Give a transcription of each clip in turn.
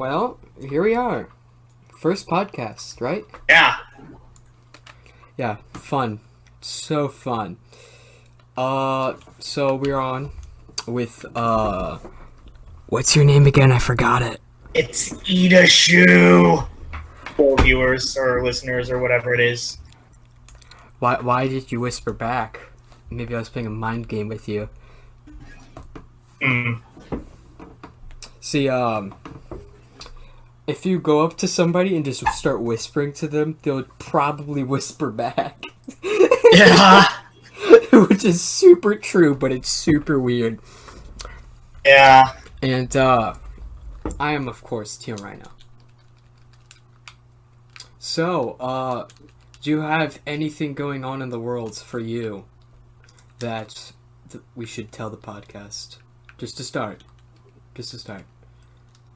Well, here we are. First podcast, right? Yeah. Yeah, fun. So fun. So we're on with, what's your name again? I forgot it. It's Eat a Shoe. For viewers or listeners or whatever it is. Why did you whisper back? Maybe I was playing a mind game with you. See, if you go up to somebody and just start whispering to them, they'll probably whisper back. Yeah. Which is super true, but it's super weird. Yeah. And, I am, of course, Team Rhino. So, do you have anything going on in the world for you that we should tell the podcast? Just to start.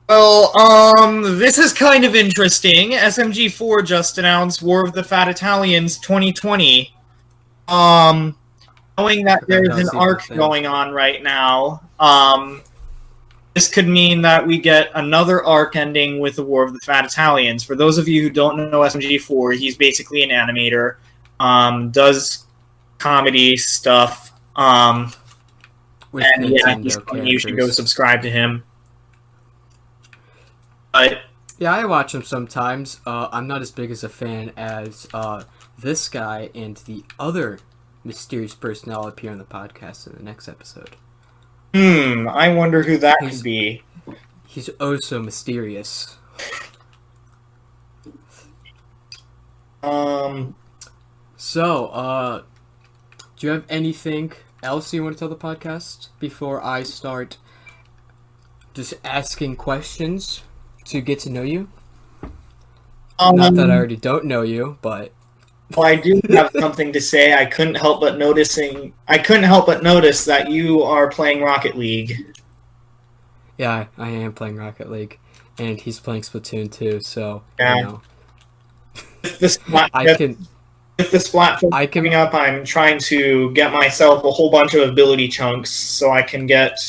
Well, this is kind of interesting. SMG4 just announced War of the Fat Italians 2020. Knowing that there's an arc going on right now, this could mean that we get another arc ending with the War of the Fat Italians. For those of you who don't know SMG4, he's basically an animator, does comedy stuff, and yeah, you should go subscribe to him. But yeah, I watch him sometimes. I'm not as big as a fan as this guy and the other mysterious person I'll appear on the podcast in the next episode. I wonder who that could be. He's oh so mysterious. So, do you have anything else you want to tell the podcast before I start just asking questions to get to know you? Not that I already don't know you, but... Well, I do have something to say. I couldn't help but notice that you are playing Rocket League. Yeah, I am playing Rocket League, and he's playing Splatoon too. So yeah. You know, With the Splat coming up, I'm trying to get myself a whole bunch of ability chunks so I can get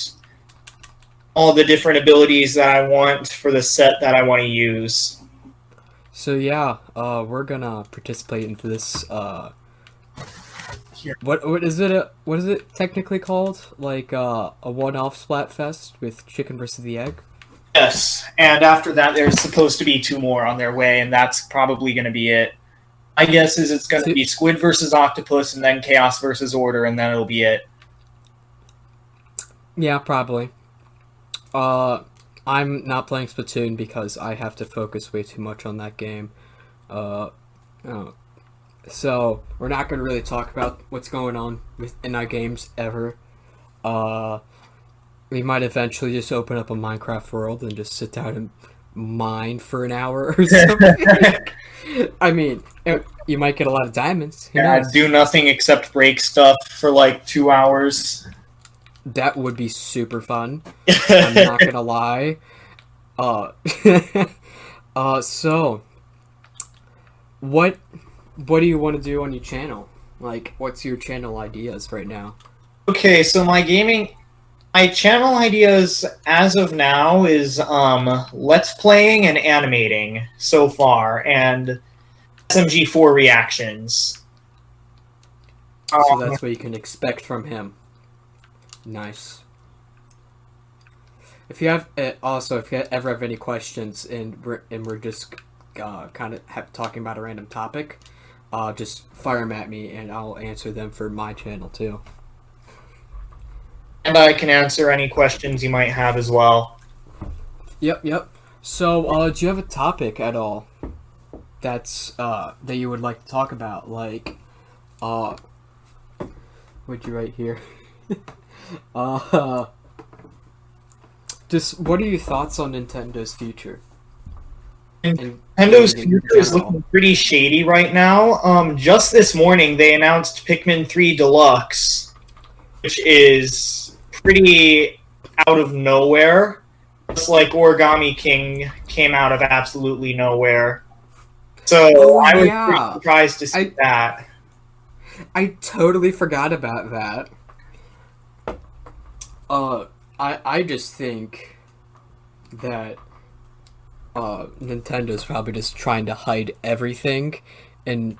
all the different abilities that I want for the set that I want to use. So yeah, we're gonna participate into this. What is it? What is it technically called? Like a one-off Splatfest with Chicken vs. the Egg. Yes, and after that, there's supposed to be 2 more on their way, and that's probably going to be it. My guess is it's going to be Squid versus Octopus, and then Chaos versus Order, and then it'll be it. Yeah, probably. I'm not playing Splatoon because I have to focus way too much on that game. So, we're not going to really talk about what's going on in our games ever. We might eventually just open up a Minecraft world and just sit down and mine for an hour or something. I mean, you might get a lot of diamonds. Yeah, do nothing except break stuff for like 2 hours. That would be super fun. I'm not gonna lie. So, what do you want to do on your channel? Like, what's your channel ideas right now? Okay, so my channel ideas as of now is let's playing and animating so far, and SMG4 reactions. So that's what you can expect from him. Nice. If you have if you ever have any questions and we're just kind of talking about a random topic, just fire them at me and I'll answer them for my channel too. And I can answer any questions you might have as well. Yep. So, do you have a topic at all that's that you would like to talk about? Like, what'd you write here? Just what are your thoughts on Nintendo's future? Nintendo's future is looking pretty shady right now. Just this morning, they announced Pikmin 3 Deluxe, which is pretty out of nowhere. Just like Origami King came out of absolutely nowhere. So I was pretty surprised to see that. I totally forgot about that. I just think that Nintendo's probably just trying to hide everything and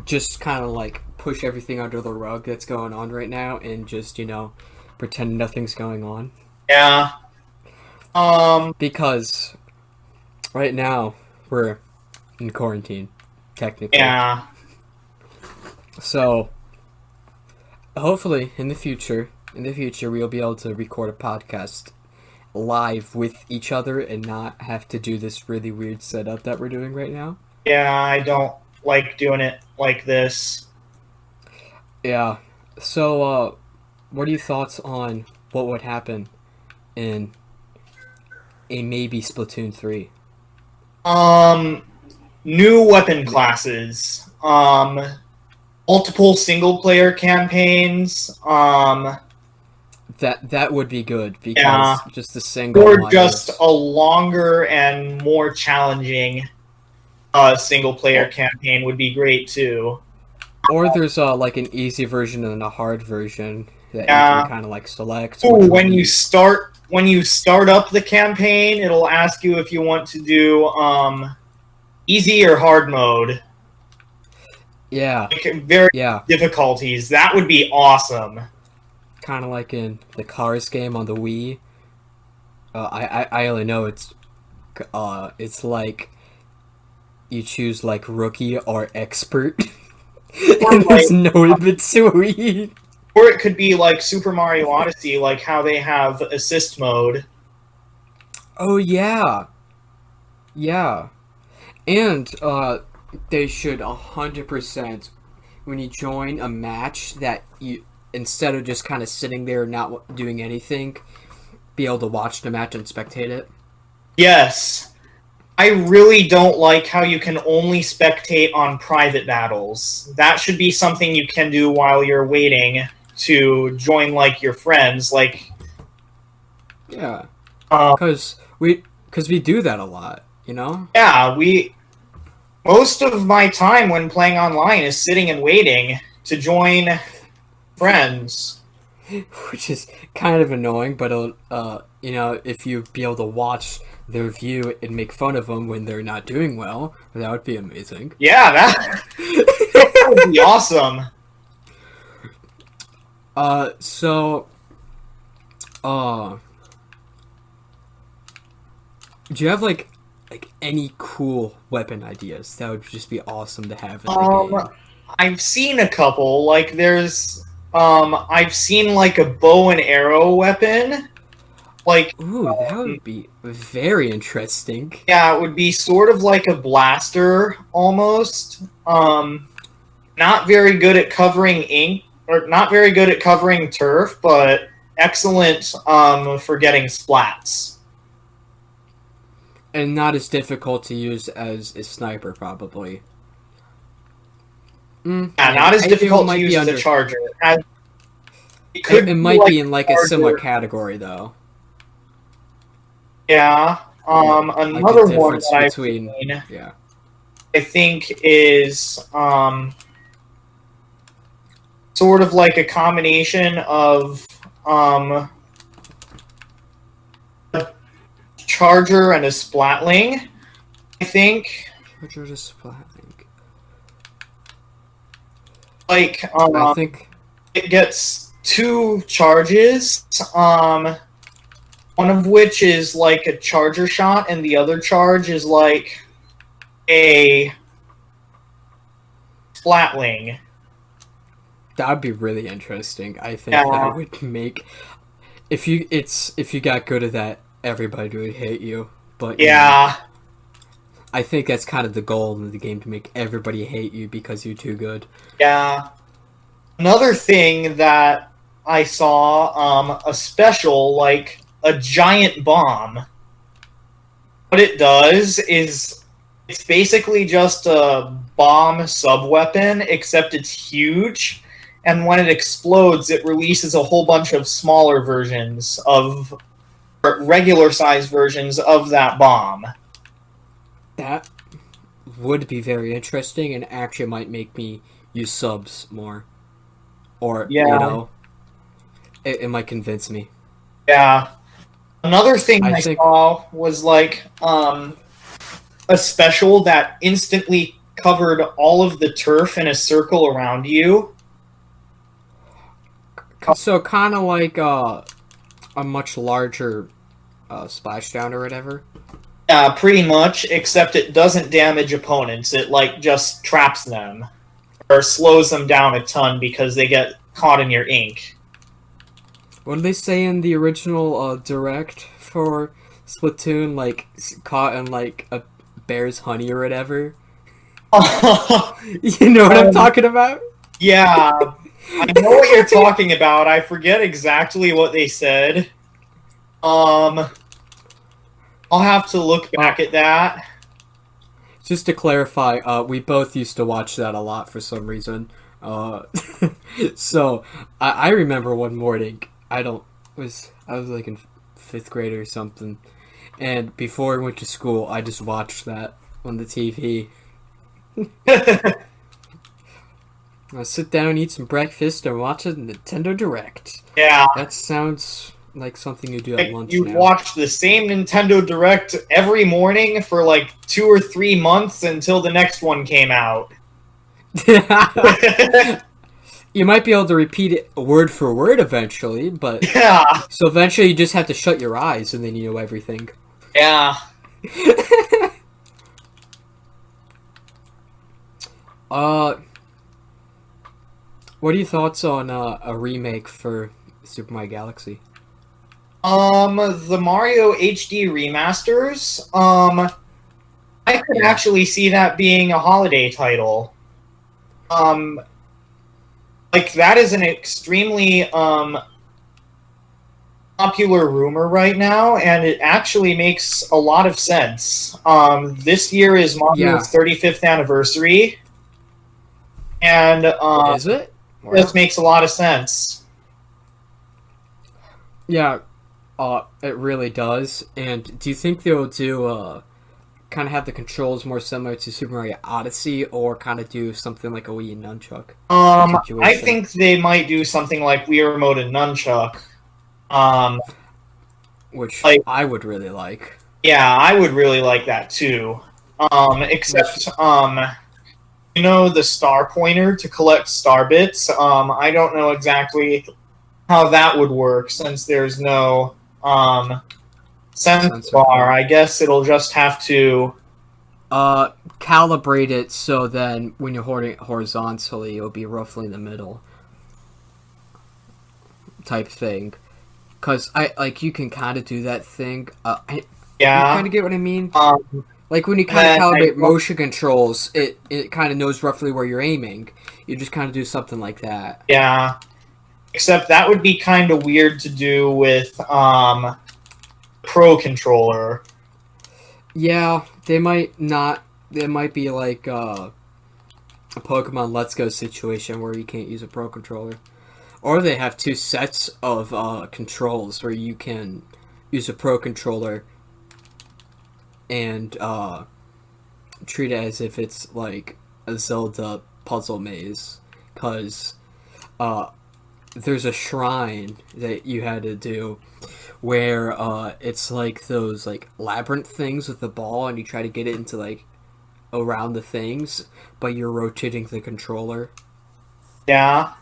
just kind of like push everything under the rug that's going on right now and just, pretend nothing's going on. Yeah. Because right now we're in quarantine, technically. Yeah. So hopefully in the future we'll be able to record a podcast live with each other and not have to do this really weird setup that we're doing right now. Yeah, I don't like doing it like this. Yeah. So, what are your thoughts on what would happen in a maybe Splatoon 3? New weapon classes. Multiple single player campaigns. That would be good because just the single or just a longer and more challenging single player campaign would be great too. Or there's like an easy version and a hard version that you can kind of like select. Ooh, when you start up the campaign, it'll ask you if you want to do easy or hard mode. Yeah. Like, difficulties. That would be awesome. Kind of like in the Cars game on the Wii. I only know it's like you choose like rookie or expert. Or there's no in between. Or it could be like Super Mario Odyssey, like how they have assist mode. Oh yeah. Yeah. And they should 100% when you join a match that you, instead of just kind of sitting there not doing anything, be able to watch the match and spectate it. Yes. I really don't like how you can only spectate on private battles. That should be something you can do while you're waiting to join, like, your friends. Like, yeah. Because we do that a lot, Yeah, most of my time when playing online is sitting and waiting to join friends. Which is kind of annoying, but if you be able to watch their view and make fun of them when they're not doing well, that would be amazing. Yeah, that would be awesome. Do you have like any cool weapon ideas that would just be awesome to have in the game? I've seen a couple. Like there's I've seen like a bow and arrow weapon. Like, ooh, that would be very interesting. Yeah, it would be sort of like a blaster almost. Not very good at covering ink, or not very good at covering turf, but excellent for getting splats. And not as difficult to use as a sniper, probably. Yeah, not as difficult to use as a charger. It might be in like a similar category, though. Yeah. Another one that I've seen, I think, is sort of like a combination of a charger and a splatling, I think. Charger to splatling. Like, I think it gets 2 charges, one of which is like a charger shot, and the other charge is like a splatling. That would be really interesting. I think that would make if you got good at that, everybody would hate you. But I think that's kind of the goal of the game, to make everybody hate you because you're too good. Yeah. Another thing that I saw, a special, like a giant bomb. What it does is it's basically just a bomb sub-weapon, except it's huge, and when it explodes, it releases a whole bunch of smaller versions of, or regular-sized versions of that bomb. That would be very interesting, and actually might make me use subs more. Or, it might convince me. Yeah. Another thing I I think saw was like a special that instantly covered all of the turf in a circle around you. so. Kind of like a much larger splashdown or whatever. Yeah, pretty much, except it doesn't damage opponents. It like just traps them or slows them down a ton because they get caught in your ink. What did they say in the original direct for Splatoon? Like caught in like a bear's honey or whatever. You know what I'm talking about? Yeah, I know what you're talking about. I forget exactly what they said. I'll have to look back at that. Just to clarify, we both used to watch that a lot for some reason. So I remember one morning. I was like in 5th grade or something, and before I went to school, I just watched that on the TV. I sit down, eat some breakfast, and watch a Nintendo Direct. Yeah. That sounds like something you do at Like, lunch you now. watch the same Nintendo Direct every morning for like 2 or 3 months until the next one came out. You might be able to repeat it word for word eventually, but Yeah. so eventually you just have to shut your eyes and then you know everything. Yeah. What are your thoughts on a remake for Super Mario Galaxy? The Mario HD remasters, I could actually see that being a holiday title. Like, that is an extremely, popular rumor right now, and it actually makes a lot of sense. This year is Mario's 35th anniversary, and, Is it? Wow. This makes a lot of sense. Yeah, it really does. And do you think they'll do kind of have the controls more similar to Super Mario Odyssey, or kind of do something like a Wii Nunchuck situation? I think they might do something like Wii Remote and Nunchuck. Which like, I would really like. Yeah, I would really like that too. Except, you know, the star pointer to collect star bits. I don't know exactly how that would work since there's no sensor bar. I guess it'll just have to calibrate it so then when you're holding it horizontally, it'll be roughly in the middle type thing. Because you can kind of do that thing. yeah. You kind of get what I mean? Like when you kind of calibrate motion controls, it kind of knows roughly where you're aiming. You just kind of do something like that. Yeah. Except that would be kind of weird to do with Pro Controller. Yeah, they might not. There might be like a Pokemon Let's Go situation where you can't use a Pro Controller. Or they have 2 sets of controls where you can use a Pro Controller and treat it as if it's like a Zelda puzzle maze. Because there's a shrine that you had to do where it's like those like labyrinth things with the ball, and you try to get it into like around the things, but you're rotating the controller. Yeah.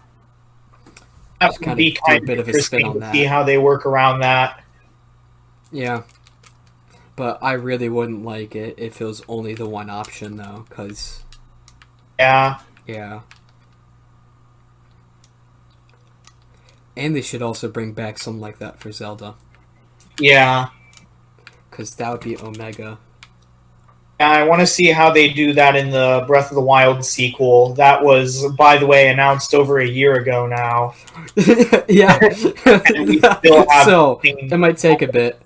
That would be kind of a bit of a spin on that. See how they work around that. Yeah. But I really wouldn't like it if it was only the one option, though, because... Yeah. Yeah. And they should also bring back something like that for Zelda. Yeah. Because that would be Omega. Yeah, I want to see how they do that in the Breath of the Wild sequel. That was, by the way, announced over a year ago now. Yeah. So, it might take a bit.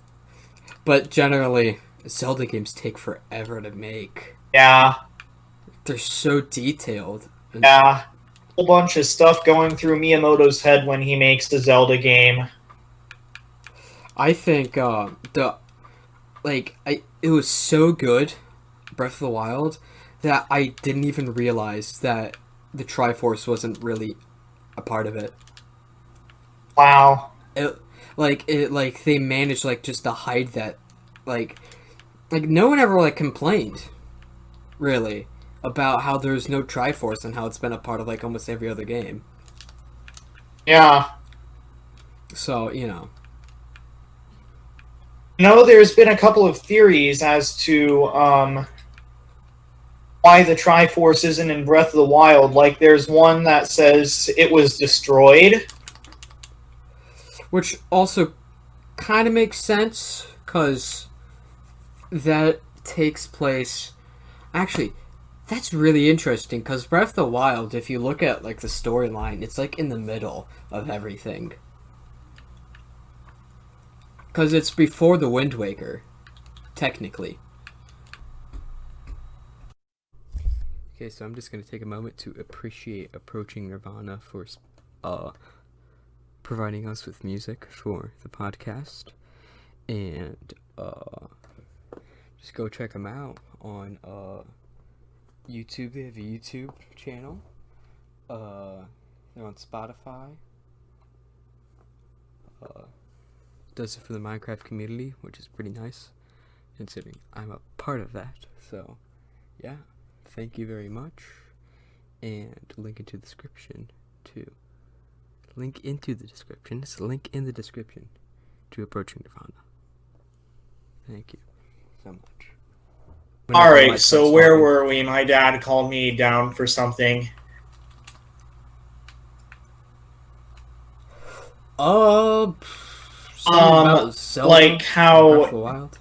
But generally, Zelda games take forever to make. Yeah. They're so detailed. Yeah. A whole bunch of stuff going through Miyamoto's head when he makes the Zelda game. I think it was so good, Breath of the Wild, that I didn't even realize that the Triforce wasn't really a part of it. Wow. like they managed like just to hide that, like no one ever like complained, really, about how there's no Triforce and how it's been a part of like almost every other game. Yeah. So, you know. No, there's been a couple of theories as to why the Triforce isn't in Breath of the Wild. Like, there's one that says it was destroyed. Which also kind of makes sense, because that takes place... Actually, that's really interesting, because Breath of the Wild, if you look at like the storyline, it's like in the middle of everything. Because it's before the Wind Waker, technically. Okay, so I'm just going to take a moment to appreciate Approaching Nirvana for providing us with music for the podcast. And just go check them out on YouTube. They have a YouTube channel. They're on Spotify. Does it for the Minecraft community, which is pretty nice, considering I'm a part of that. So, yeah, thank you very much, and link into the description to link in the description to Approaching Nirvana. Thank you so much. Alright, so where were we? My dad called me down for something. Like how Breath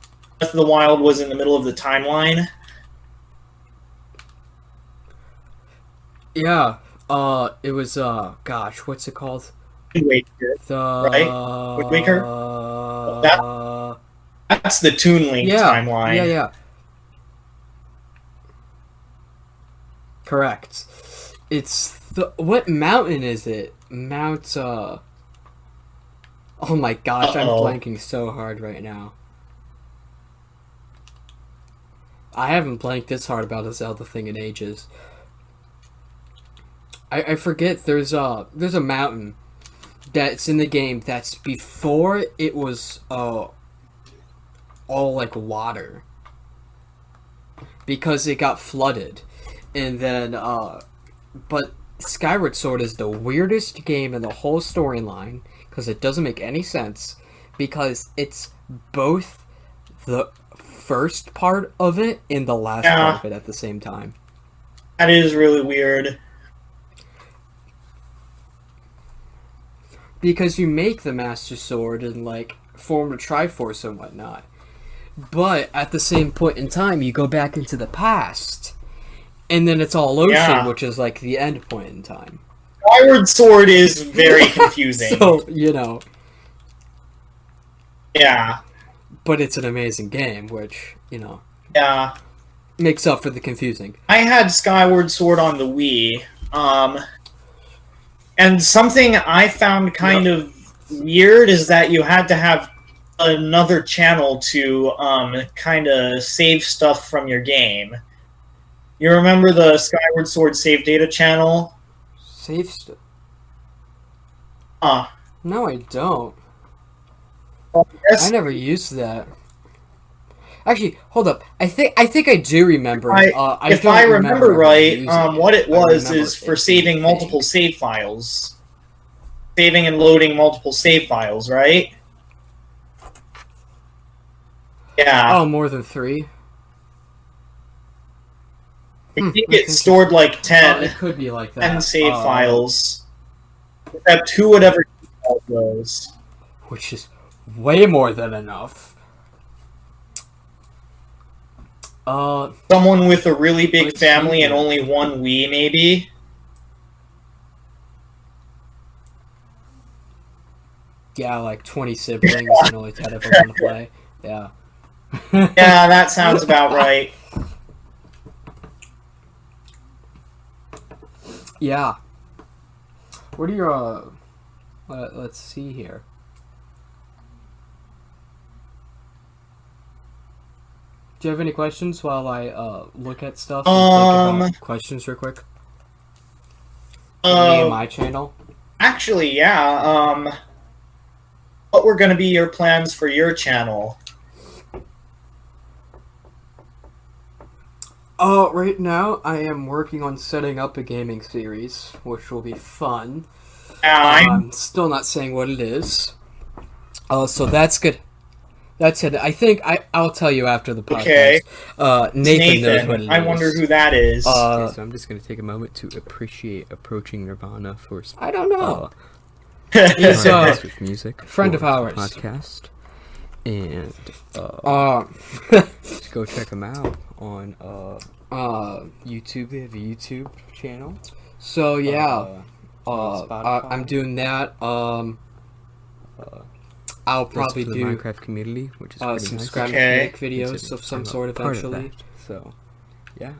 of the Wild was in the middle of the timeline. Yeah, it was, gosh, what's it called? Wind Waker, right? Wind Waker? That's the Toon Link timeline. Yeah. Correct. It's what mountain is it? Mount, oh my gosh, I'm blanking so hard right now. I haven't blanked this hard about a Zelda thing in ages. I forget there's a mountain that's in the game that's before it was all like water. Because it got flooded. And then but Skyward Sword is the weirdest game in the whole storyline. Because it doesn't make any sense. Because it's both the first part of it and the last part of it at the same time. That is really weird. Because you make the Master Sword and, like, form a Triforce and whatnot. But at the same point in time, you go back into the past. And then it's all ocean, which is, like, the end point in time. Skyward Sword is very confusing. So, you know. Yeah. But it's an amazing game, which, you know. Yeah. Makes up for the confusing. I had Skyward Sword on the Wii. And something I found kind of weird is that you had to have another channel to kind of save stuff from your game. You remember the Skyward Sword save data channel? Save stuff? No, I don't. Well, I never used that. Actually, hold up. I think I do remember. If I remember right, what it was is for saving multiple save files. Saving and loading multiple save files, right? Yeah. Oh, more than 3? I think it stored like 10. It could be like that. 10 save files. Except who would ever do those? Which is way more than enough. Someone with a really big family and only one Wii, maybe? Yeah, like 20 siblings and only 10 of them want to play. Yeah. Yeah, that sounds about right. Yeah. What are your, let's see here. Do you have any questions while I look at stuff and think about questions real quick? Me and my channel? Actually, yeah. what were going to be your plans for your channel? Right now I am working on setting up a gaming series, which will be fun. I'm still not saying what it is. So that's good. That's it. I think I'll tell you after the podcast. Okay. Nathan knows what it is. I wonder who that is. Okay, so I'm just going to take a moment to appreciate Approaching Nirvana for... I don't know. He's with music. Friend of ours. Podcast. And just go check him out on YouTube. They have a YouTube channel. So yeah, Spotify. I'm doing that. I'll probably the do Minecraft community, which is pretty some nice. scratch videos of some sort Part eventually. of that. So, yeah,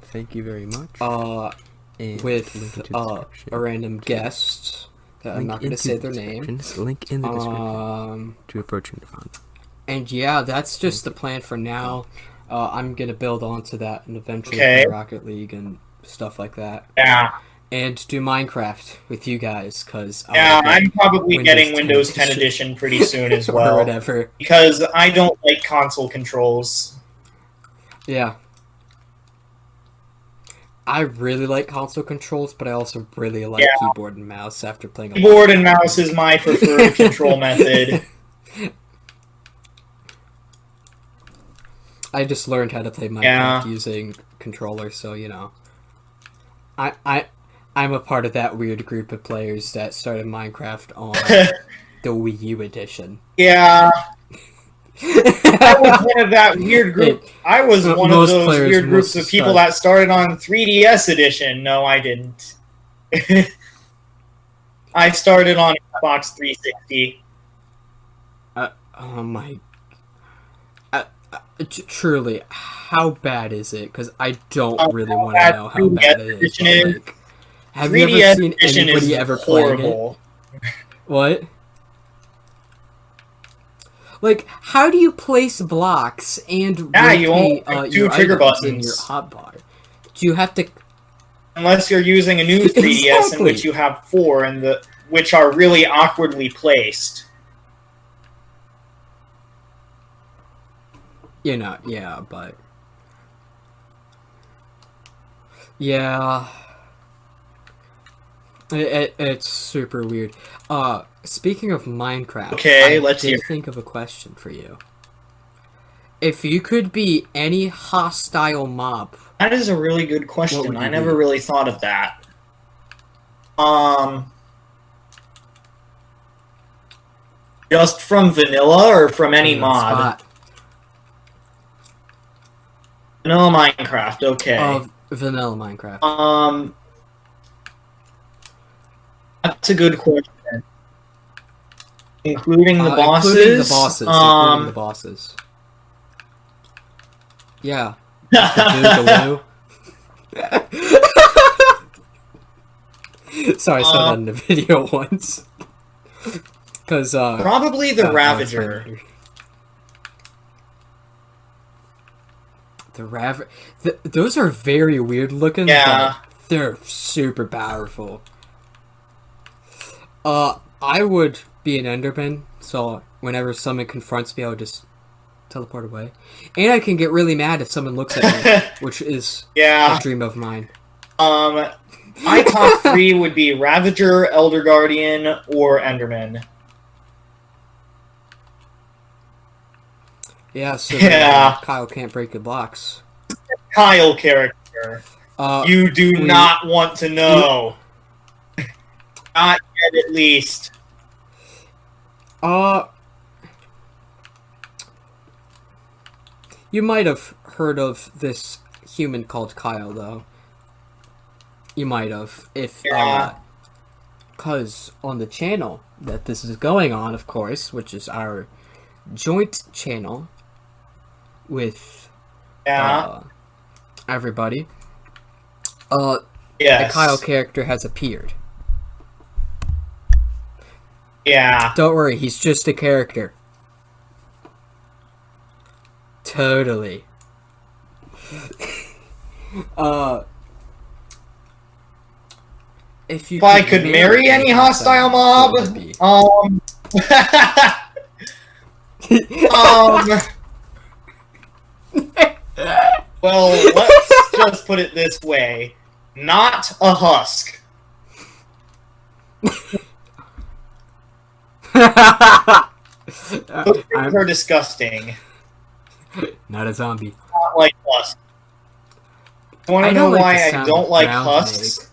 thank you very much. And With link into the description. a random guest. I'm not going to say their name. Link in the description to Approaching Nirvana. And yeah, that's just the plan for now. I'm going to build onto that and eventually Okay. play Rocket League and stuff like that. Yeah. And do Minecraft with you guys, because Yeah, I'm probably getting Windows Windows 10 10 edition pretty soon as or well. whatever. Because I don't like console controls. Yeah. I really like console controls, but I also really like keyboard and mouse after playing a Keyboard and mouse is my preferred control method. I just learned how to play Minecraft using controller, so you know. I'm a part of that weird group of players that started Minecraft on the Wii U edition. Yeah. I was one of that weird group. I was one of those weird groups of people that started on 3DS edition. No, I didn't. I started on Xbox 360. Oh my... truly, how bad is it? Because I don't really want to know how bad it is. Like, have you ever seen anybody ever playing it? What? Like, how do you place blocks and you only have two trigger buttons in your hotbar? Do you have to... Unless you're using a new 3DS in which you have 4, and which are really awkwardly placed. You know, yeah, but... Yeah... It's super weird. Speaking of Minecraft, I did think of a question for you. If you could be any hostile mob... That is a really good question. I never really thought of that. Just from vanilla or from any mod? Vanilla Minecraft, okay. Vanilla Minecraft. That's a good question. Including the bosses? Including the bosses. Including the bosses. Yeah. Sorry, I saw that in the video once. Because, probably the Ravager. Those are very weird looking, but they're super powerful. I would be an Enderman, so whenever someone confronts me, I would just teleport away. And I can get really mad if someone looks at me, which is a dream of mine. My top 3 would be Ravager, Elder Guardian, or Enderman. Yeah, so Kyle can't break the blocks. Kyle character. You do not want to know. Not yet, at least. You might have heard of this human called Kyle, though. You might have. Because on the channel that this is going on, of course, which is our joint channel with everybody, the Kyle character has appeared. Yeah. Don't worry, he's just a character. Totally. If I could marry any hostile mob, Well, let's just put it this way. Not a husk. Those things are disgusting. Not a zombie. Not like husks. Want to know why I don't like husks?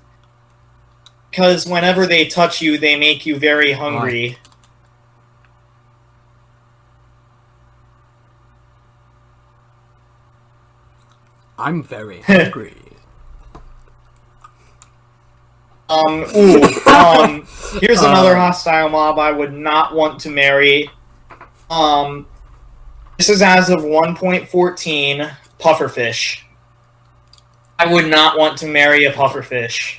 Because whenever they touch you, they make you very hungry. I'm very hungry. Here's another hostile mob I would not want to marry. This is as of 1.14, pufferfish. I would not want to marry a pufferfish.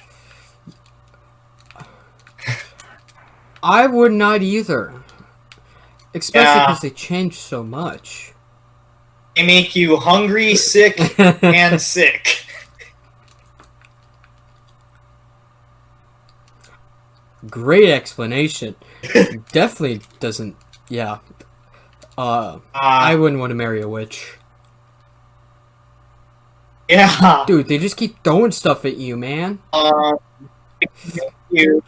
I would not either. Especially because they change so much. They make you hungry, sick, and sick. Great explanation. Definitely doesn't... Yeah. I wouldn't want to marry a witch. Yeah. Dude, they just keep throwing stuff at you, man. You're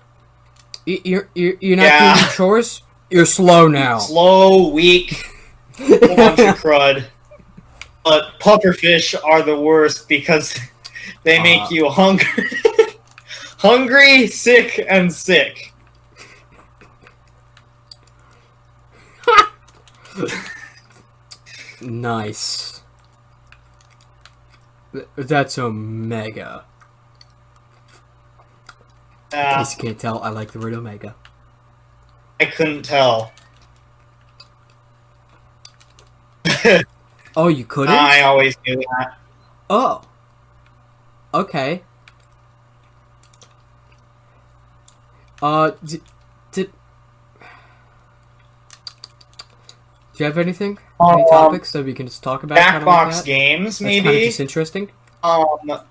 not doing your chores? You're slow now. Slow, weak, a bunch of crud. But pufferfish are the worst because they make you hungry. Hungry, sick, and sick. Nice. That's omega. In case you can't tell, I like the word omega. I couldn't tell. Oh, you couldn't? I always knew that. Oh. Okay. Do you have anything? Any topics that we can just talk about? Jackbox games, maybe? That's kind of just interesting. All the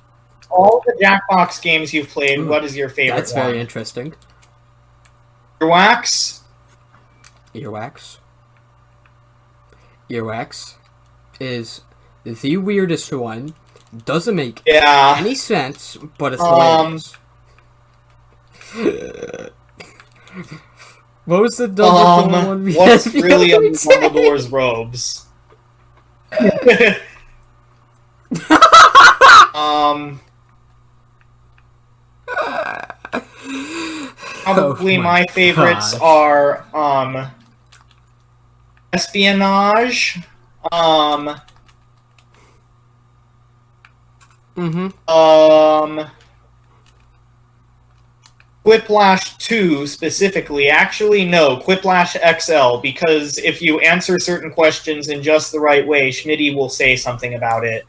Jackbox games you've played, what is your favorite That's very interesting. Earwax? Earwax? Earwax is the weirdest one. Doesn't make any sense, but it's hilarious. What was the Dumbledore one? What's really under Dumbledore's robes? Probably my favorites are espionage. Quiplash 2 specifically. Actually, no, Quiplash XL, because if you answer certain questions in just the right way, Schmitty will say something about it.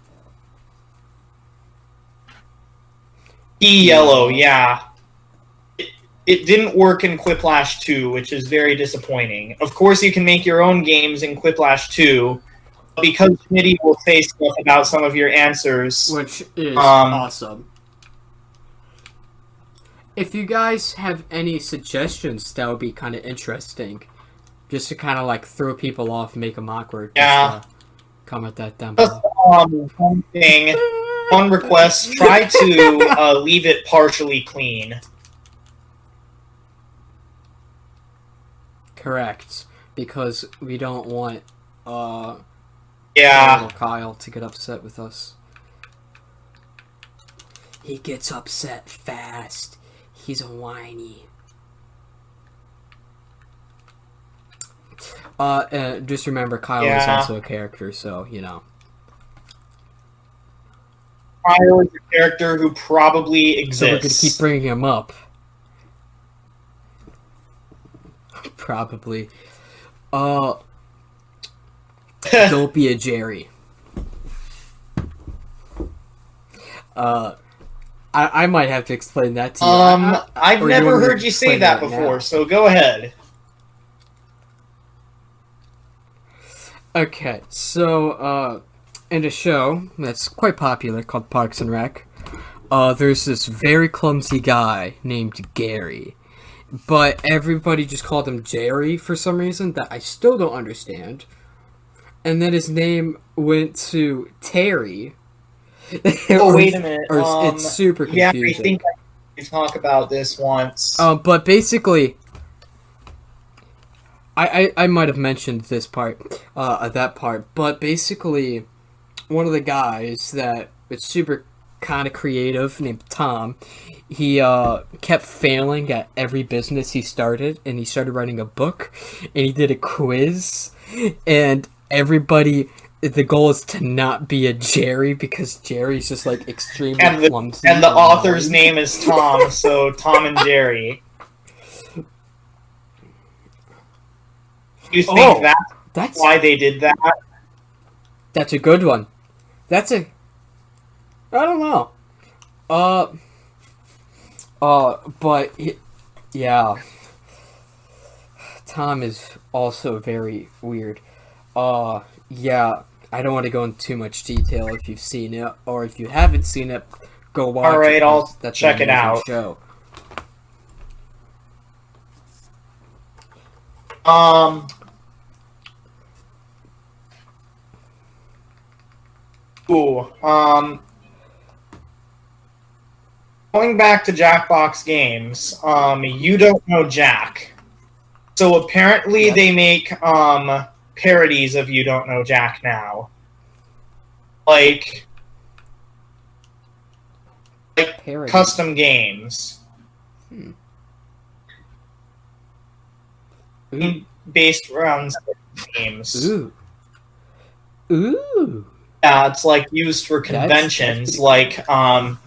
E-Yellow, yeah. It didn't work in Quiplash 2, which is very disappointing. Of course, you can make your own games in Quiplash 2, but because Schmitty will say stuff about some of your answers... Which is awesome. If you guys have any suggestions, that would be kind of interesting. Just to kind of like throw people off, make them awkward. Yeah. Just, comment that down below. One thing, one request, try to leave it partially clean. Correct. Because we don't want little Kyle to get upset with us. He gets upset fast. He's a whiny. Just remember, Kyle is also a character, so, you know. Kyle is a character who probably exists. So we're gonna keep bringing him up. Probably. Don't be a Jerry. I might have to explain that to you. I've never heard you say that before, so go ahead. Okay, so, in a show that's quite popular called Parks and Rec, there's this very clumsy guy named Gary. but everybody just called him Jerry for some reason that I still don't understand. And then his name went to Terry. Oh, wait a minute. It's super confusing. Yeah, I think I talked about this once. But basically, I might have mentioned this part, that part, but basically, one of the guys that is super kind of creative, named Tom, he kept failing at every business he started, and he started writing a book, and he did a quiz, and everybody, the goal is to not be a Jerry, because Jerry's just like extremely clumsy. And the author's name is Tom, so Tom and Jerry. You think that's why they did that? That's a good one. I don't know. But yeah. Tom is also very weird. Yeah, I don't want to go into too much detail if you've seen it, or if you haven't seen it, go watch it. Alright, I'll check it out. Show. Going back to Jackbox Games, You Don't Know Jack. So apparently they make, parodies of You Don't Know Jack now. Like Parody. Custom games. Based around games. Ooh. Yeah, it's like used for conventions, like for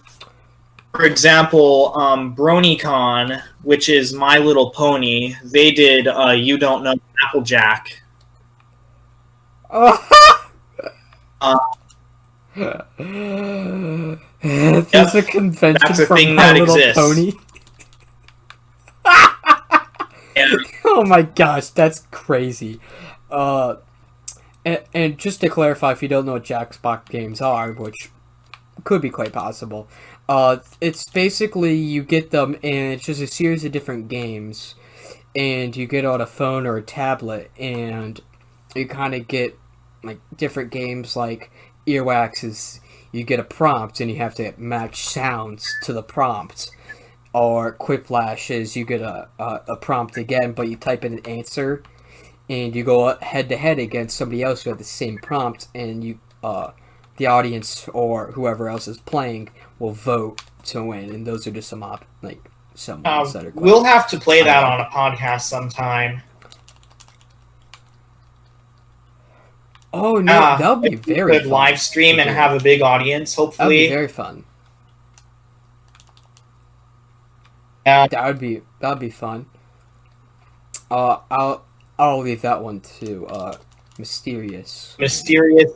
example, BronyCon, which is My Little Pony. They did You Don't Know Applejack. There's a convention that's a for thing My that Little exists. Pony. Yeah. Oh my gosh, that's crazy. And just to clarify, if you don't know what Jackbox games are, which could be quite possible, it's basically you get them and it's just a series of different games, and you get on a phone or a tablet, and you kind of get like different games like Earwax is you get a prompt and you have to match sounds to the prompt. Or Quiplash is you get a prompt again, but you type in an answer, and you go head to head against somebody else who had the same prompt, and you the audience or whoever else is playing will vote to win, and those are just some ones that are. We'll have to play that on a podcast sometime. Oh no, that would be very good fun. Live stream and have a big audience. Hopefully, that'd be very fun. That'd be fun. I'll leave that one to Mysterious. Mysterio.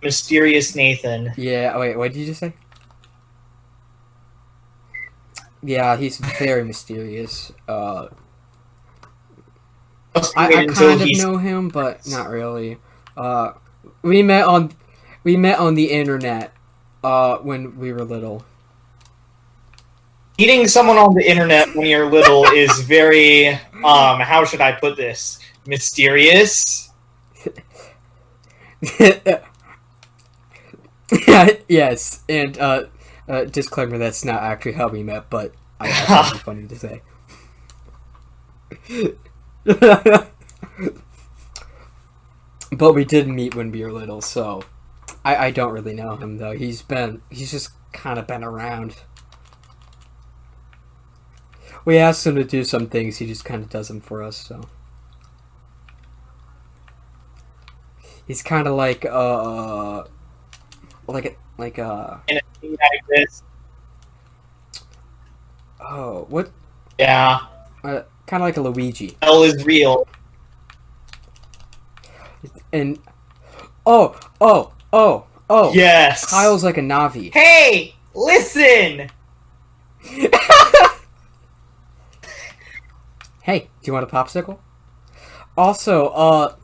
Mysterious Nathan. Yeah. Wait. What did you just say? Yeah, he's very mysterious. I kind of know him, but not really. We met on the internet. When we were little. Meeting someone on the internet when you're little is very, how should I put this? Mysterious? Yes, and, disclaimer, that's not actually how we met, but I thought it'd be funny to say. But we did meet when we were little, so... I don't really know him though. He's just kind of been around. We asked him to do some things, he just kind of does them for us. So he's kind of like oh, what? Yeah. Kind of like a Luigi. Hell is real. And oh. Yes. Kyle's like a Navi. Hey, listen. Hey, do you want a popsicle? Also,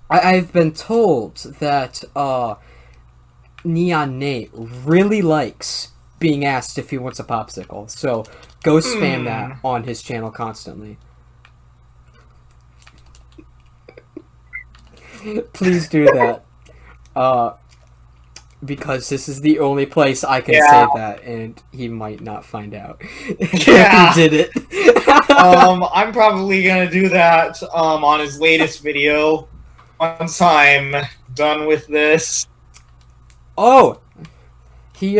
I've been told that Neon Nate really likes being asked if he wants a popsicle. So go spam that on his channel constantly. Please do that. Because this is the only place I can say that, and he might not find out if he did it. I'm probably gonna do that on his latest video once I'm done with this. Oh, he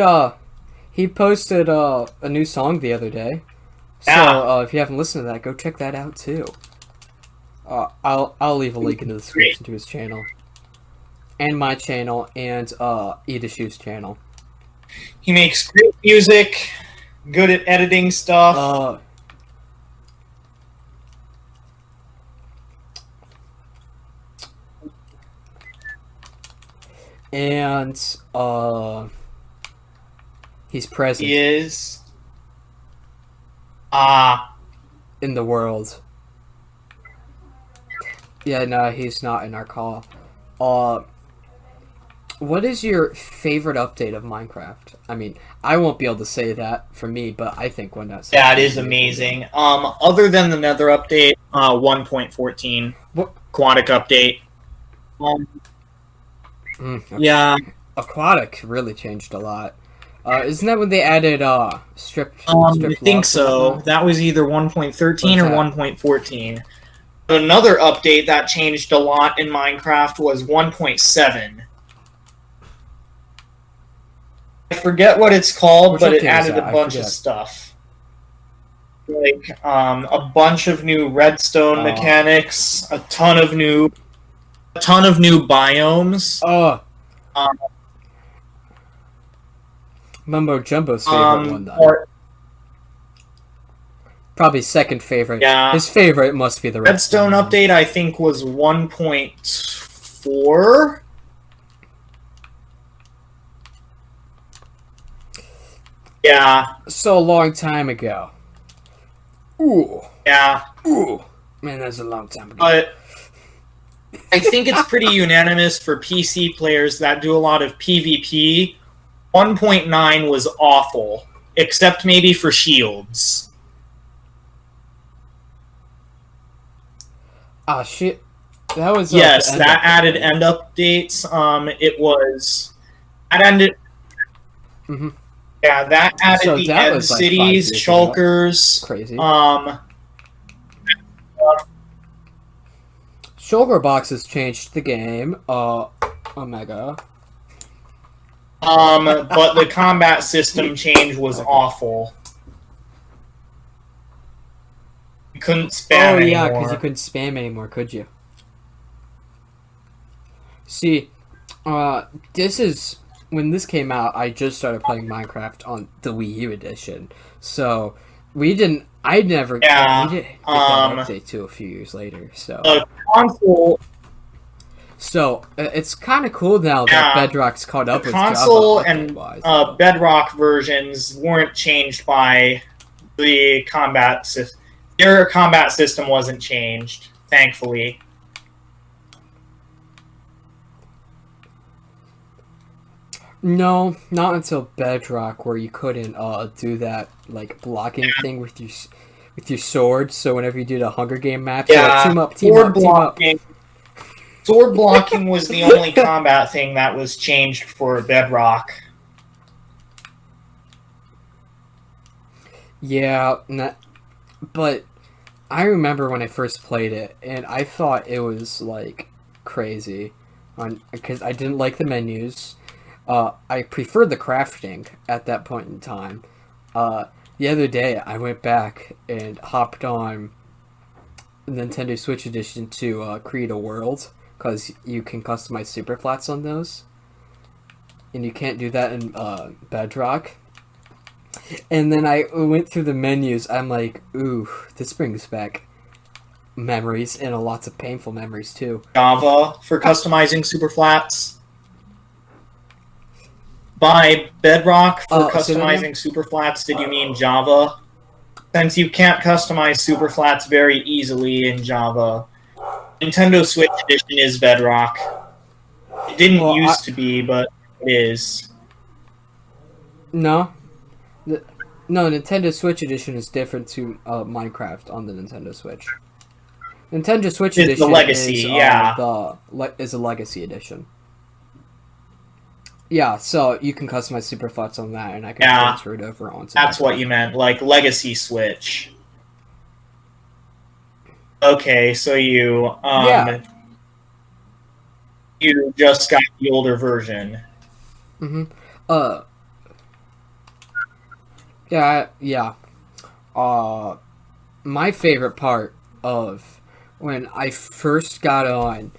posted a new song the other day. So if you haven't listened to that, go check that out too. I'll leave a link in the description to his channel, and my channel, and Edishu's channel. He makes great music, good at editing stuff. And he's present. He is. In the world. Yeah, no, he's not in our call. What is your favorite update of Minecraft? I mean, I won't be able to say that for me, but I think when that's... Yeah, it is amazing. Other than the Nether update, 1.14, Aquatic update. Yeah. Aquatic really changed a lot. Isn't that when they added stripped I think so. That was either 1.13 or 1.14. Another update that changed a lot in Minecraft was 1.7. I forget what it's called, but it added a bunch of stuff. Like a bunch of new redstone mechanics, a ton of new biomes. Mumbo Jumbo's favorite one, though. Probably second favorite. Yeah. His favorite must be the redstone update, I think, was 1.4. Yeah. So a long time ago. Ooh. Yeah. Ooh. Man, that's a long time ago. But I think it's pretty unanimous for PC players that do a lot of PvP. 1.9 was awful, except maybe for shields. Ah, shit. That was... yes, that added end updates. It was... That ended... Mm-hmm. Yeah, that added the end cities, shulkers. Crazy. Shulker boxes changed the game. Omega. But the combat system change was awful. You couldn't spam anymore. Oh yeah, because you couldn't spam anymore, could you? See, this is... When this came out, I just started playing Minecraft on the Wii U edition. So, we didn't... We didn't get that update till a few years later, so... console... So, it's kind of cool now that Bedrock's caught up with Java. Console and Bedrock versions weren't changed by the combat system. Their combat system wasn't changed, thankfully. No, not until Bedrock, where you couldn't do that like blocking thing with your sword. So whenever you did a Hunger Game map, team up. Sword blocking was the only combat thing that was changed for Bedrock. Yeah, but I remember when I first played it, and I thought it was like crazy, because I didn't like the menus. I preferred the crafting at that point in time. The other day, I went back and hopped on Nintendo Switch Edition to create a world, because you can customize superflats on those. And you can't do that in Bedrock. And then I went through the menus. I'm like, ooh, this brings back memories, and lots of painful memories, too. Java for customizing superflats. By Bedrock for customizing superflats, did you mean Java? Since you can't customize superflats very easily in Java, Nintendo Switch Edition is Bedrock. It didn't used to be, but it is. No. No, Nintendo Switch Edition is different to Minecraft on the Nintendo Switch. Nintendo Switch It's Edition the Legacy, is, yeah. is a Legacy Edition. Yeah, so you can customize Super FUTs on that, and I can transfer it over onto. That's what you meant, like Legacy Switch. Okay, so you you just got the older version. Mm-hmm. Yeah. My favorite part of when I first got on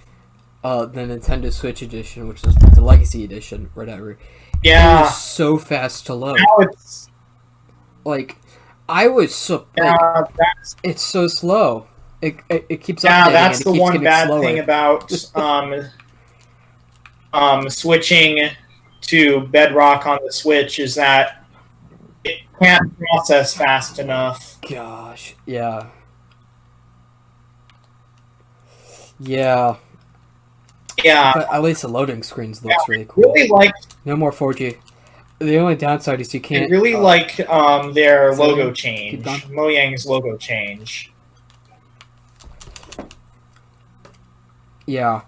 the Nintendo Switch Edition, which is the Legacy Edition, whatever. Yeah. It was so fast to load. Now it's... Like, I was so... Yeah, it's so slow. It keeps updating. Yeah, that's the keeps one bad slower. thing about switching to Bedrock on the Switch is that it can't process fast enough. Gosh, yeah. Yeah. Yeah. But at least the loading screens looks really cool. Really like... No more 4G. The only downside is you can't... I really like their logo Keep change. going. Mojang's logo change. Yeah.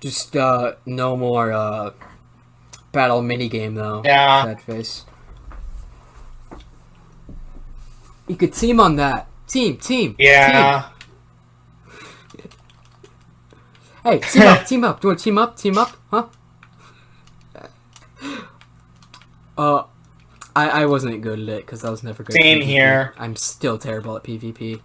Just no more battle minigame though. Yeah. Sad face. You could team on that. Team. Yeah. Team. Hey, team up. Do you want to team up? Huh? I wasn't good at it because I was never good. Same at PvP. here. I'm still terrible at PvP.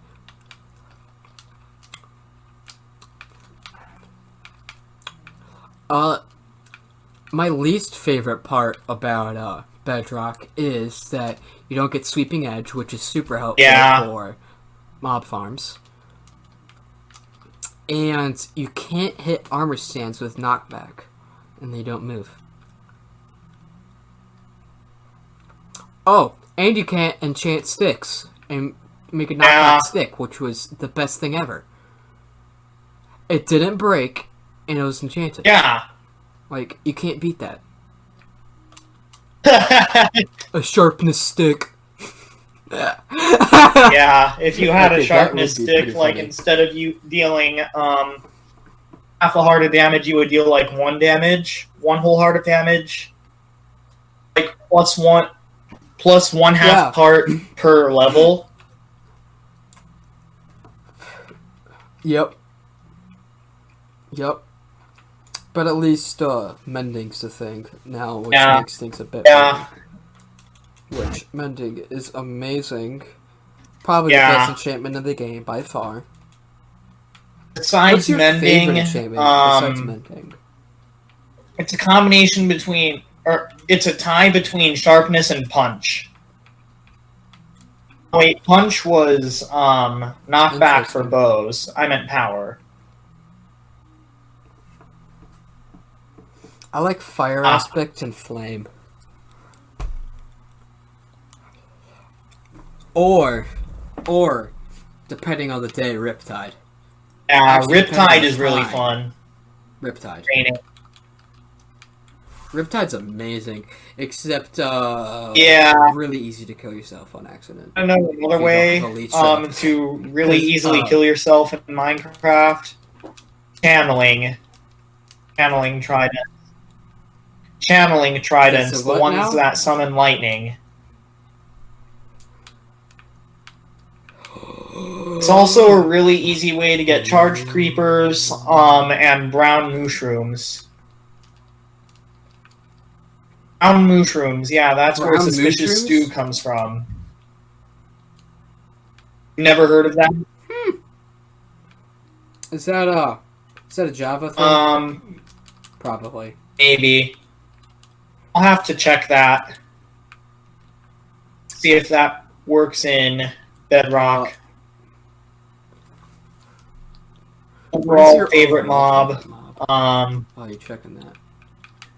My least favorite part about Bedrock is that you don't get Sweeping Edge, which is super helpful for mob farms. And you can't hit armor stands with knockback, and they don't move. Oh, and you can't enchant sticks and make a knockback stick, which was the best thing ever. It didn't break, and it was enchanted. Yeah. Like, you can't beat that. A sharpness stick. Yeah, if you had a sharpness stick, like, funny. instead of you dealing half a heart of damage, you would deal, like, one whole heart of damage. Like, plus one half heart per level. Yep. But at least mending's a thing now, which makes things a bit better. Which, mending is amazing. Probably the best enchantment of the game, by far. Besides What's your favorite enchantment besides mending? It's a combination between... or it's a tie between sharpness and punch. Wait, punch was knockback for bows. I meant power. I like fire aspect and flame. Or, depending on the day, Riptide. Yeah, Actually, Riptide is really fun. Riptide. Training. Riptide's amazing, except really easy to kill yourself on accident. I know another way to really easily kill yourself in Minecraft. Channeling tridents. Channeling tridents, the ones that summon lightning. It's also a really easy way to get charged creepers and brown mushrooms. Brown mushrooms, yeah, that's where Suspicious Stew comes from. Never heard of that? Is that a Java thing? Probably. Maybe. I'll have to check that. See if that works in Bedrock. Overall favorite mob. Oh, you're checking that.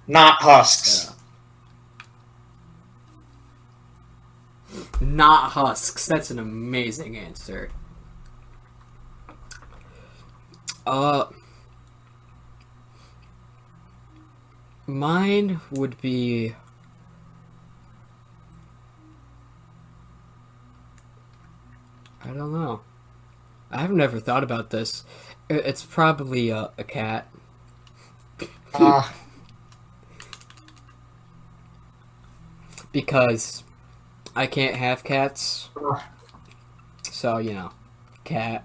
Not husks. Yeah. Not husks. That's an amazing answer. Mine would be... I don't know. I've never thought about this. It's probably a cat. Because I can't have cats. So, cat.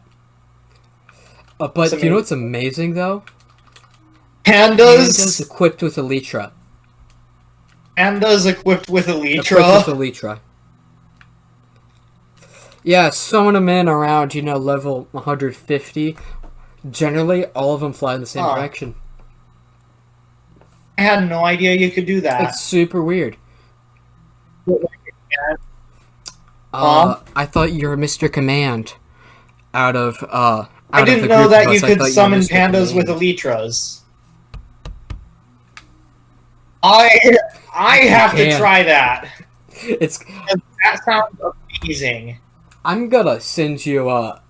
But you know what's amazing, though? Pandas equipped with Elytra. Pandas equipped with Elytra. Yeah, sewing them in around, level 150. Generally, all of them fly in the same direction. I had no idea you could do that. It's super weird. I thought you were Mr. Command out of I didn't know that you could summon pandas with Elytras. I have to try that. That sounds amazing. I'm gonna send you a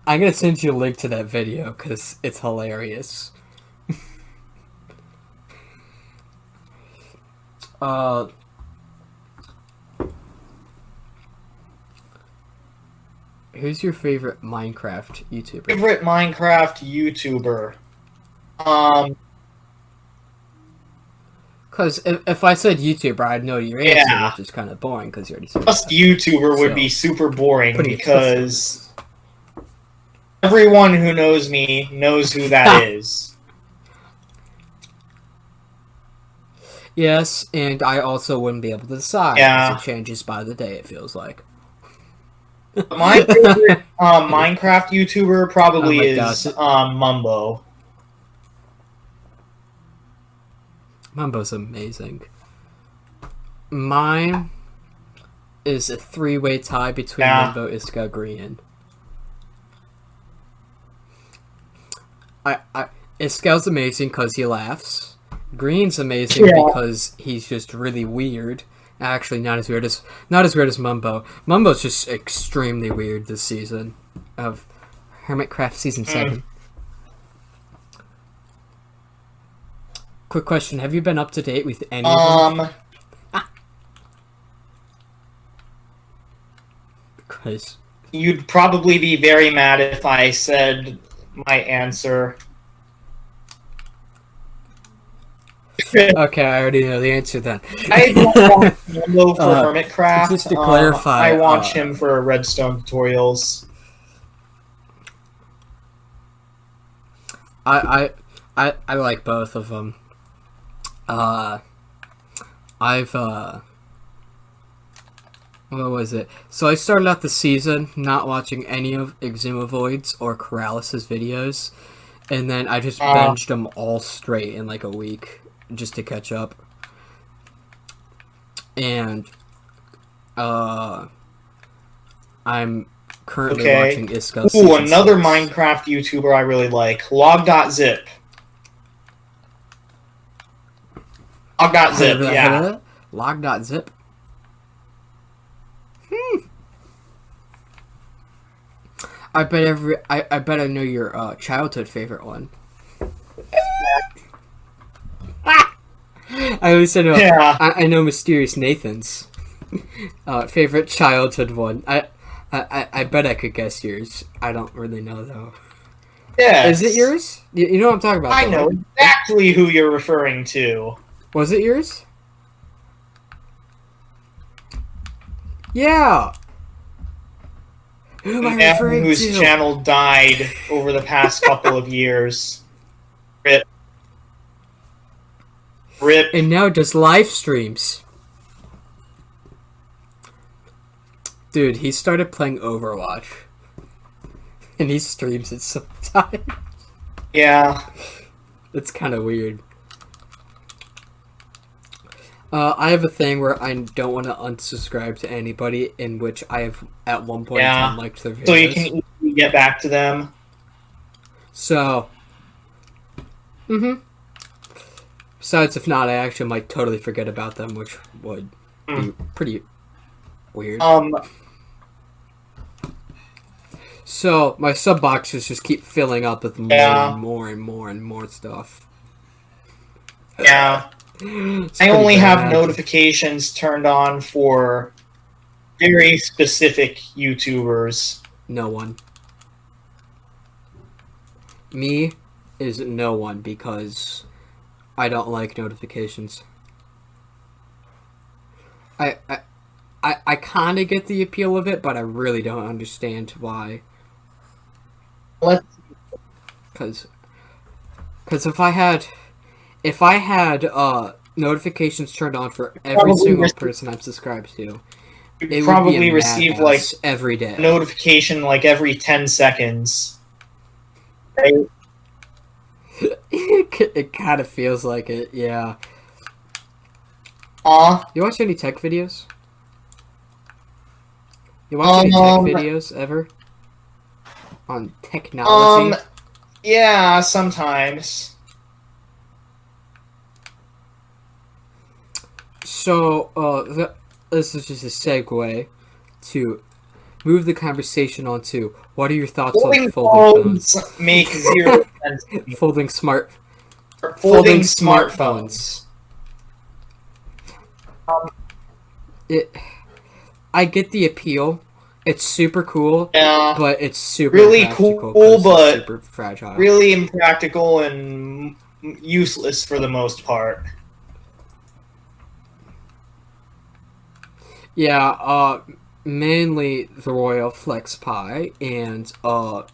link to that video because it's hilarious. Who's your favorite Minecraft YouTuber? Favorite Minecraft YouTuber? Because if I said YouTuber, I'd know your answer, which is kind of boring because you already said Just YouTuber would be super boring because everyone who knows me knows who that is. Yes, and I also wouldn't be able to decide. Yeah. It changes by the day, it feels like. My favorite Minecraft YouTuber probably is Mumbo. Mumbo's amazing. Mine is a 3-way tie between Mumbo, Iska, Green. Iska's amazing because he laughs. Green's amazing because he's just really weird. Actually, not as weird as Mumbo. Mumbo's just extremely weird this season of Hermitcraft Season 7. Quick question: have you been up to date with any of them? Because you'd probably be very mad if I said my answer. Okay, I already know the answer then. I don't watch Mumbo for Hermitcraft. Just to clarify, I watch him for redstone tutorials. I like both of them. What was it? So I started out the season not watching any of Exumavoid's or Corrales' videos, and then I just binged them all straight in like a week just to catch up. And I'm currently watching Iska. Ooh, another Minecraft YouTuber I really like, Log.zip. Log.zip, yeah. Log.zip. I bet I know your childhood favorite one. I always know. Yeah. I know Mysterious Nathan's favorite childhood one. I bet I could guess yours. I don't really know though. Yeah. Is it yours? You know what I'm talking about? I know exactly who you're referring to. Was it yours? Yeah. Who am I referring whose to? channel died over the past couple of years. Rip. Rip. And now does live streams. Dude, he started playing Overwatch. And he streams it sometimes. Yeah. It's kind of weird. I have a thing where I don't want to unsubscribe to anybody in which I have at one point in time liked their videos. So you can easily get back to them. So, besides, if not, I actually might totally forget about them, which would be pretty weird. So my sub boxes just keep filling up with more and more and more and more stuff. Yeah. I only have notifications turned on for very specific YouTubers. No one. Me is no one because I don't like notifications. I kind of get the appeal of it, but I really don't understand why. Because if I had notifications turned on for every single person I'm subscribed to, you probably receive like every day notification like every 10 seconds. Right? It kind of feels like it, yeah. You watch any tech videos? You watch any tech videos ever? On technology? Yeah, sometimes. So, this is just a segue to move the conversation on to what are your thoughts on folding phones? Make zero sense. Folding smartphones. I get the appeal. It's super cool, yeah, but it's super really cool, but super fragile. Really impractical and useless for the most part. Yeah, mainly the Royal Flex Pi and the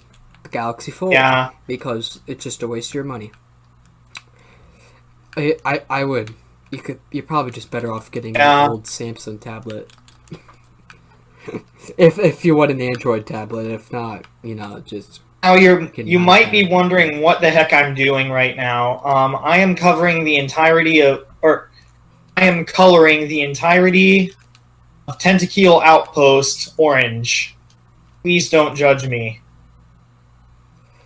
Galaxy Fold. Yeah, because it's just a waste of your money. I would. You're probably just better off getting an old Samsung tablet. if you want an Android tablet, if not, just. Now you might be wondering what the heck I'm doing right now. I am covering the entirety of, or I am coloring the entirety of Tentacle Outpost orange. Please don't judge me.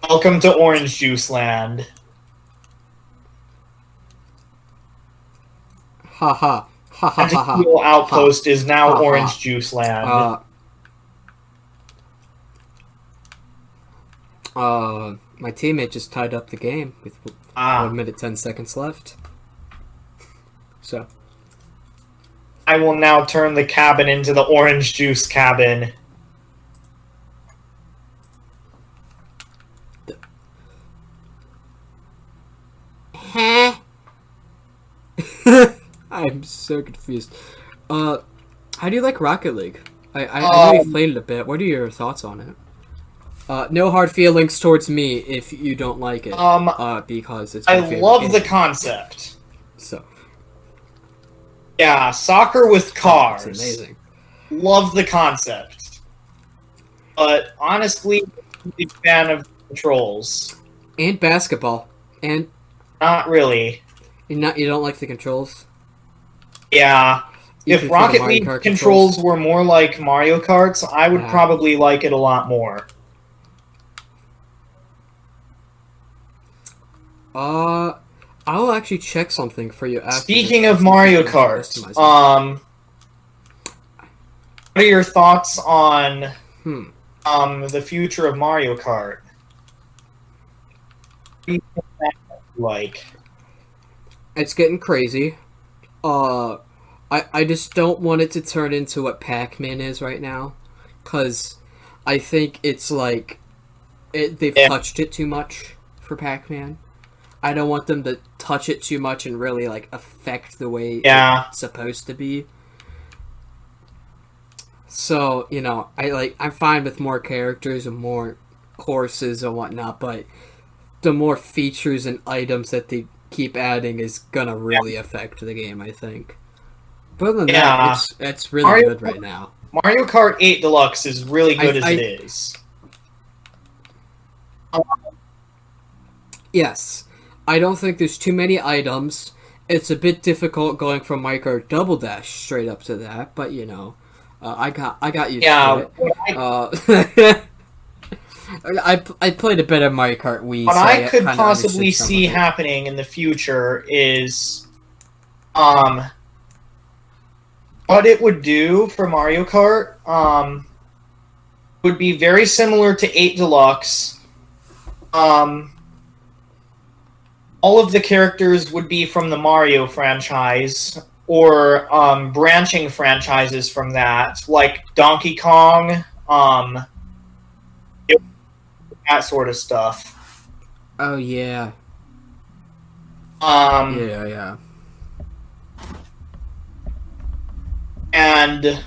Welcome to Orange Juice Land. Ha ha. Ha ha ha ha. Tentacle Outpost is now Orange Juice Land. My teammate just tied up the game with 1 minute 10 seconds left. So. I will now turn the cabin into the orange juice cabin. Huh? I'm so confused. How do you like Rocket League? I know you've played it a bit. What are your thoughts on it? No hard feelings towards me if you don't like it. Because it's my favorite love game. the concept. So. Yeah, soccer with cars. It's amazing. Love the concept. But honestly, I'm a big fan of controls. And basketball. And not really. You don't like the controls? Yeah. If Rocket League controls were more like Mario Karts, I would probably like it a lot more. I'll actually check something for you after. Speaking of Mario Kart, what are your thoughts on the future of Mario Kart? What do you think that like? It's getting crazy. I just don't want it to turn into what Pac-Man is right now, because I think it's like they've touched it too much for Pac-Man. I don't want them to touch it too much and really like affect the way it's supposed to be. So, I'm fine with more characters and more courses and whatnot, but the more features and items that they keep adding is gonna really affect the game, I think. But other than that, it's really good right now. Mario Kart 8 Deluxe is really good as it is. Yes. I don't think there's too many items. It's a bit difficult going from Mario Kart Double Dash straight up to that, but I got used to it. I played a bit of Mario Kart Wii. What I could possibly see happening in the future is, what it would do for Mario Kart, would be very similar to 8 Deluxe, all of the characters would be from the Mario franchise, or branching franchises from that, like Donkey Kong, that sort of stuff. Oh yeah. Yeah. And I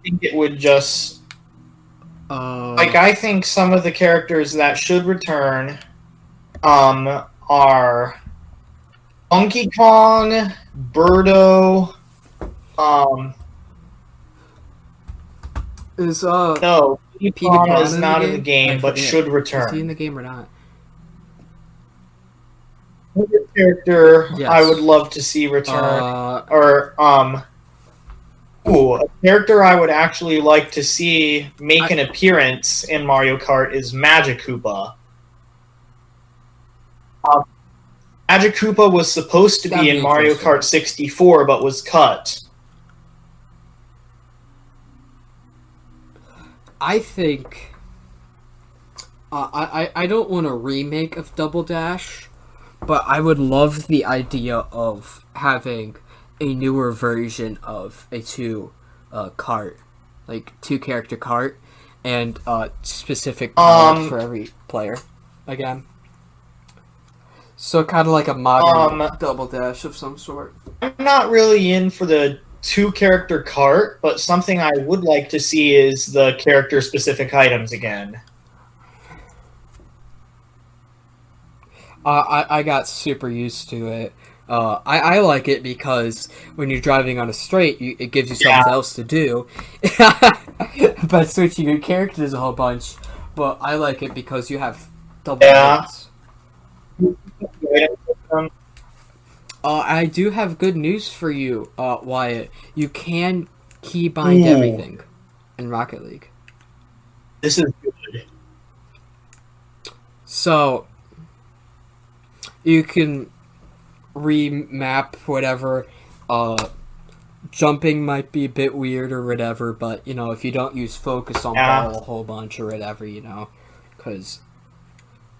think it would just I think some of the characters that should return are Donkey Kong, Birdo, no, Piranha is not in the game, but should return. Is he in the game or not? Another character Yes. I would love to see return, a character I would actually like to see make an appearance in Mario Kart is Magic Koopa. Magic Koopa was supposed to be in Mario Kart 64, but was cut. I think I don't want a remake of Double Dash, but I would love the idea of having a newer version of a two-character kart, and specific mode for every player again. So kind of like a modern Double Dash of some sort. I'm not really in for the two-character kart, but something I would like to see is the character-specific items again. I got super used to it. I like it because when you're driving on a straight, it gives you something else to do. By switching your characters a whole bunch. But I like it because you have double points. I do have good news for you, Wyatt. You can keybind everything in Rocket League. This is good. So you can remap whatever. Jumping might be a bit weird or whatever, but if you don't use focus on ball a whole bunch or whatever, because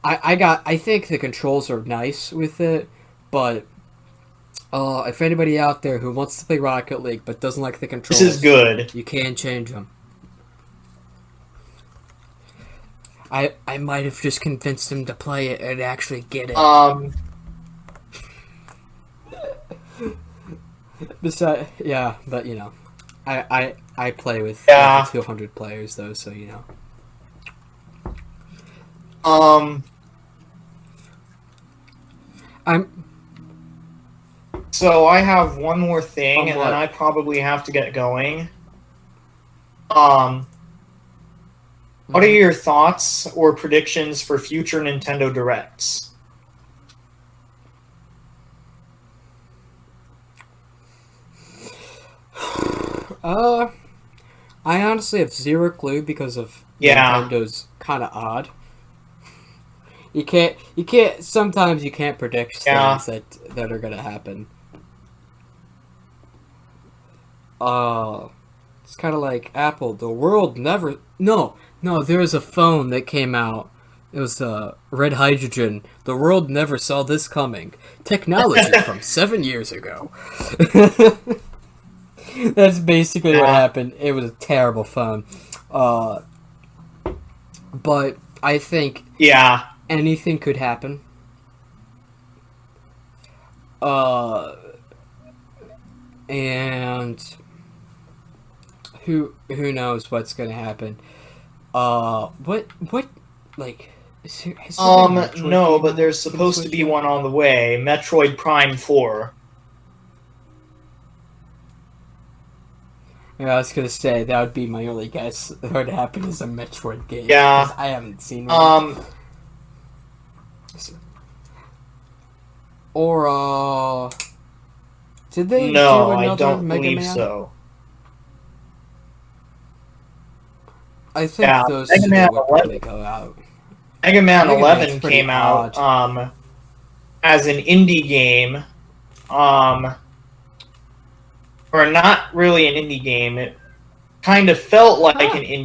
I think the controls are nice with it, but if anybody out there who wants to play Rocket League but doesn't like the controls, this is good. You can change them. I might have just convinced him to play it and actually get it. Besides, but I play with 200 players though, so So I have one more thing, and then I probably have to get going. What are your thoughts or predictions for future Nintendo Directs? I honestly have zero clue because of Nintendo's kind of odd. Sometimes you can't predict things that are gonna happen. It's kind of like Apple. The world never... No, there was a phone that came out. It was red hydrogen. The world never saw this coming. Technology from 7 years ago. That's basically what happened. It was a terrible phone. But I think anything could happen. And who knows what's gonna happen? What like? No, but there's supposed to be one on the way. Metroid Prime 4. Yeah, I was gonna say that would be my only guess. What would happen is a Metroid game. Yeah, 'cause I haven't seen one. Or did they? No, do another I don't Mega believe Man? so. I think those Mega two Man would probably go out. Mega Man Mega 11 Man's pretty came out odd. as an indie game, or not really an indie game. It kind of felt like an indie